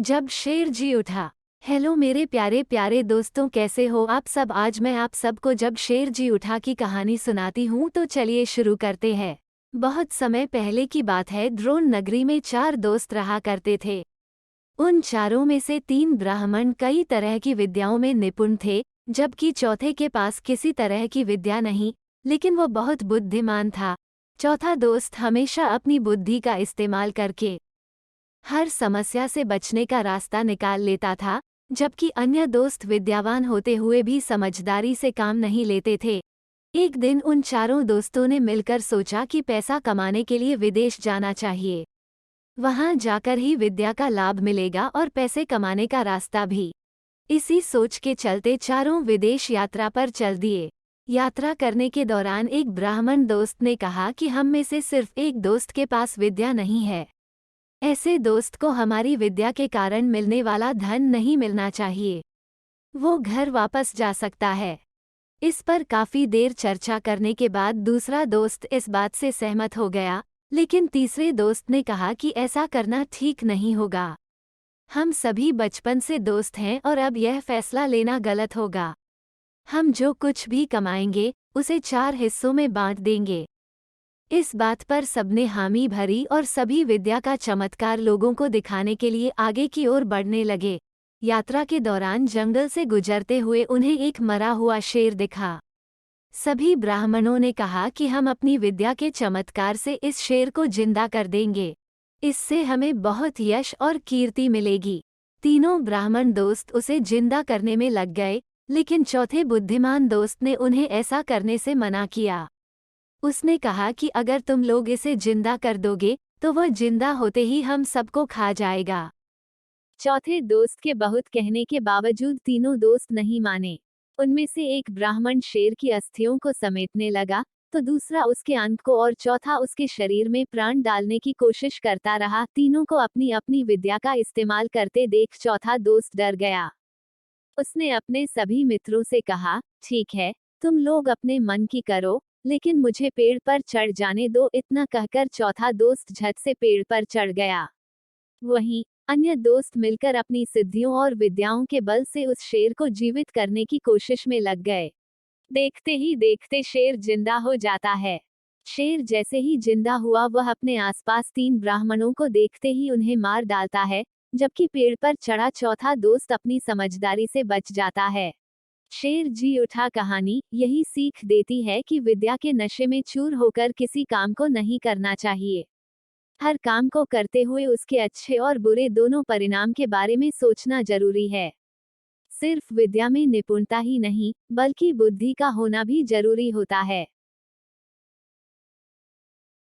जब शेर जी उठा। हेलो मेरे प्यारे प्यारे दोस्तों, कैसे हो आप सब। आज मैं आप सबको जब शेर जी उठा की कहानी सुनाती हूँ, तो चलिए शुरू करते हैं। बहुत समय पहले की बात है। द्रोण नगरी में 4 दोस्त रहा करते थे। उन चारों में से 3 ब्राह्मण कई तरह की विद्याओं में निपुण थे, जबकि चौथे के पास किसी तरह की विद्या नहीं, लेकिन वो बहुत बुद्धिमान था। चौथा दोस्त हमेशा अपनी बुद्धि का इस्तेमाल करके हर समस्या से बचने का रास्ता निकाल लेता था, जबकि अन्य दोस्त विद्यावान होते हुए भी समझदारी से काम नहीं लेते थे। एक दिन उन चारों दोस्तों ने मिलकर सोचा कि पैसा कमाने के लिए विदेश जाना चाहिए। वहां जाकर ही विद्या का लाभ मिलेगा और पैसे कमाने का रास्ता भी। इसी सोच के चलते चारों विदेश यात्रा पर चल दिए। यात्रा करने के दौरान एक ब्राह्मण दोस्त ने कहा कि हम में से सिर्फ एक दोस्त के पास विद्या नहीं है। ऐसे दोस्त को हमारी विद्या के कारण मिलने वाला धन नहीं मिलना चाहिए। वो घर वापस जा सकता है। इस पर काफी देर चर्चा करने के बाद दूसरा दोस्त इस बात से सहमत हो गया, लेकिन तीसरे दोस्त ने कहा कि ऐसा करना ठीक नहीं होगा। हम सभी बचपन से दोस्त हैं और अब यह फैसला लेना गलत होगा। हम जो कुछ भी कमाएंगे उसे 4 हिस्सों में बांट देंगे। इस बात पर सबने हामी भरी और सभी विद्या का चमत्कार लोगों को दिखाने के लिए आगे की ओर बढ़ने लगे। यात्रा के दौरान जंगल से गुजरते हुए उन्हें एक मरा हुआ शेर दिखा। सभी ब्राह्मणों ने कहा कि हम अपनी विद्या के चमत्कार से इस शेर को जिंदा कर देंगे। इससे हमें बहुत यश और कीर्ति मिलेगी। तीनों ब्राह्मण दोस्त उसे जिंदा करने में लग गए, लेकिन चौथे बुद्धिमान दोस्त ने उन्हें ऐसा करने से मना किया। उसने कहा कि अगर तुम लोग इसे जिंदा कर दोगे तो वह जिंदा होते ही हम सबको खा जाएगा। चौथे दोस्त के बहुत कहने के बावजूद तीनों दोस्त नहीं माने। उनमें से एक ब्राह्मण शेर की अस्थियों को समेटने लगा, तो दूसरा उसके अंक को और चौथा उसके शरीर में प्राण डालने की कोशिश करता रहा। तीनों को अपनी अपनी विद्या का इस्तेमाल करते देख चौथा दोस्त डर गया। उसने अपने सभी मित्रों से कहा, ठीक है, तुम लोग अपने मन की करो, लेकिन मुझे पेड़ पर चढ़ जाने दो। इतना कहकर चौथा दोस्त झट से पेड़ पर चढ़ गया। वहीं अन्य दोस्त मिलकर अपनी सिद्धियों और विद्याओं के बल से उस शेर को जीवित करने की कोशिश में लग गए। देखते ही देखते शेर जिंदा हो जाता है। शेर जैसे ही जिंदा हुआ, वह अपने आसपास 3 ब्राह्मणों को देखते ही उन्हें मार डालता है, जबकि पेड़ पर चढ़ा चौथा दोस्त अपनी समझदारी से बच जाता है। शेर जी उठा कहानी यही सीख देती है कि विद्या के नशे में चूर होकर किसी काम को नहीं करना चाहिए। हर काम को करते हुए उसके अच्छे और बुरे दोनों परिणाम के बारे में सोचना जरूरी है। सिर्फ विद्या में निपुणता ही नहीं, बल्कि बुद्धि का होना भी जरूरी होता है।